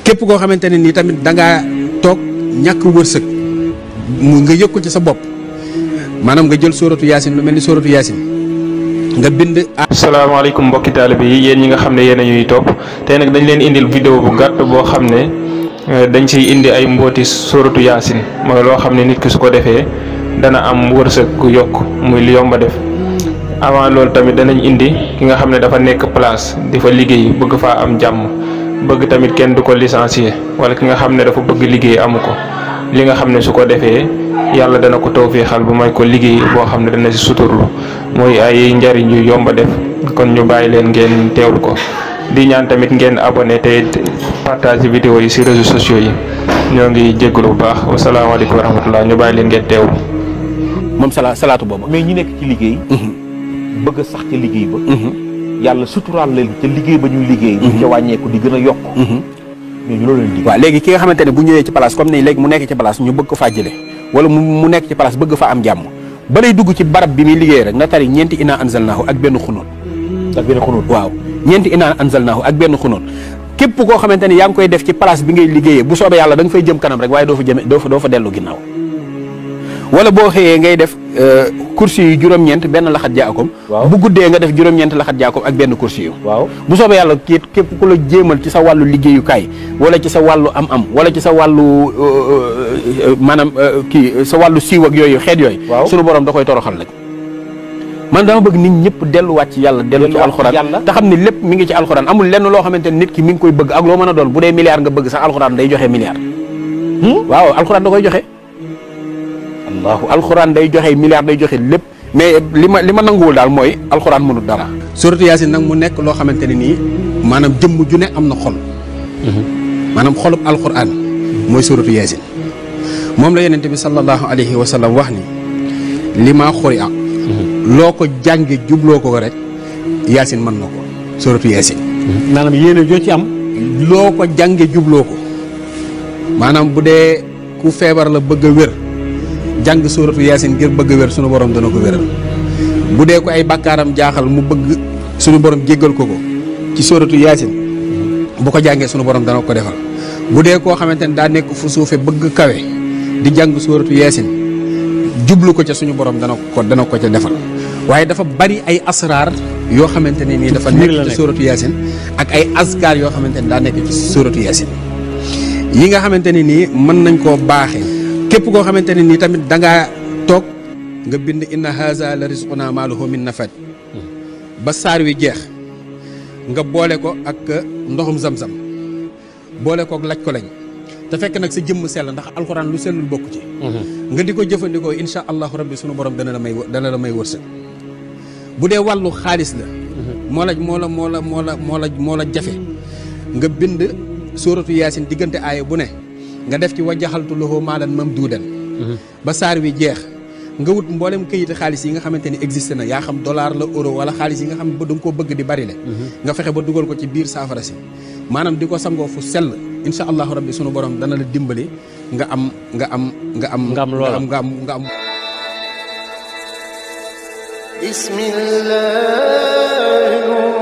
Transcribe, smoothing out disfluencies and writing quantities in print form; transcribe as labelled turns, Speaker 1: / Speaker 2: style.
Speaker 1: képp koo xamante ne nii tamit da ngaa toog ñàkk wërsëg mu nga yëg ko ci sa bopp maanaam nga jël sóoratu yaasin lu mel ni sóoratu yaasin nga bind.
Speaker 2: asalaamaaleykum mbokki taalibe yi yéen ñi nga xam ne yéen a ñuy topp tey nag dañ leen indil vidéo bu gàtt boo xam ne dañ ciy indi ay mbooti sóoratu yaasin mooy loo xam ne nit ki su ko defee dana am wërsëg gu yokk muy li yomba def. avant loolu tamit danañ indi ki nga xam ne dafa nekk place di fa liggéey bëgg faa am jàmm bëgg tamit kenn du ko licencier wala ki nga xam ne dafa bëgg liggéey amu ko li nga xam ne su ko defee yàlla dana ko tawfeexal bu may ko liggéey boo xam ne dana si suturlu muy ay njariñ yu yomba def kon ñu bàyyi leen ngeen teewlu ko di ñaan tamit ngeen abonné te partage vidéo yi si réseaux sociaux yi ñoo ngi jégalu bu baax wasalaamaaleykum wa rahmatullah ñu bàyyi leen ngeen teewlu.
Speaker 3: moom salaatu boobu. mais ñi nekk ci liggéey. bëgg a sax ca liggéey ba. yàlla suturaal leen ca liggéey ba ñuy liggéey. ñu ca wàññeeku di gën a yokk. ñooñu loolu leen liggéey.
Speaker 1: waaw léegi ki nga xamante ne bu ñëwee ci place comme ni léegi mu nekk ci place ñu bëgg ko faa jëlee wala mu nekk ci place bëgg fa am jàmm ba lay dugg ci barab bi muy liggéey rek na tari ñeenti inaa anzalnaahu ak benn xunóot.
Speaker 3: ak benn xunóot
Speaker 1: waaw ñeenti inaa anzalnaahu ak benn xunóot képp koo xamante ne yaa ngi koy def ci place bi ngay liggéeyee bu soobee yàlla da nga fay jëm kanam rek waaye doo fa dellu ginnaaw wala boo xëyee ngay def kursi yu juróom-ñeent benn laxat jaakom bu guddee nga def juróom-ñeent laxat jaakom ak benn kursi yu bu soobee yàlla képp ku la jéemal ci sa wàllu liggéeyukaay wala ci sa wàllu am-am wala ci sa wàllu maanaam sa wàllu siiw ak yooyu xeet yooyu sunu borom da koy toroxal rek man dama bëgg nit ñëpp delluwaat ci yàlla dellu ci alxuraan te xam ne lépp mi ngi ci alxuraan amul lenn loo xamante ne nit ki mi ngi koy bëgg ak loo mën a doon bu dee milliard nga bëgg sax alxuraan day joxe milliard waaw alxuraan da koy joxe alxuraan day joxe milliard day joxe lépp mais li ma nanguwul daal mooy alxuraan mënul dara.
Speaker 4: suratu yaasin nag mu nekk loo xamante ne nii maanaam jëmm ju ne am na xol. maanaam xolub alxuraan mooy suratu yaasin moom la yonent bi sallallahu alayhi wa sallam wax ni li maa xori ak loo ko jànge jubloo ko rek yaasin mën na ko suratu yaasin.
Speaker 3: maanaam yéene joo ci am.
Speaker 4: loo ko jànge jubloo ko maanaam bu dee ku feebar la bëgg a wér. jàng sóoratu yaasin ngir bëgg wér sunu borom dana ko wéral bu dee ko ay bàkkaaram jaaxal mu bëgg sunu borom jéggal ko ci sóoratu yaasin bu ko jàngee sunu borom dana ko defal bu dee koo xamante ne daa nekk fu suufe bëgg kawe di jàng sóoratu yaasin jublu ko ca suñu borom dana ko ca defal waaye dafa bari ay asraar yoo xamante ne nii dafa nekk ci sóoratu yaasin ak ay askar yoo xamante ne daa nekk ci sóoratu yaasin yi nga xamante ne nii mën nañ koo baaxee képp koo xamante ne nii tamit da ngaa toog nga bind inna haza la rizquna ma lahu min nafad ba saar wi jeex nga boole ko ak ndoxum zam-zam boole kook laj ko lañ te fekk nag sa jëmm sell ndax alxuraan lu sellul bokk ci nga di ko jëfandikoo insha allahu rabbi sunu borom dana la may wërsëg bu dee wàllu xaalis la moo la jafe nga bind sóoratu yaasin diggante aaya bu ne nga def ci wajjaxaltu lahu maalan mamduudan ba saar wi jeex nga wut mboolem këyiti xaalis yi nga xamante ni existé na yaa xam dollar la euro wala xaalis yi nga xam ne da nga koo bëgg di bari le nga fexe ba dugal ko ci biir saafara si maanaam di ko sangoo fu sell insha allahu rabbi sunu borom dana la dimbali nga am
Speaker 5: bismillah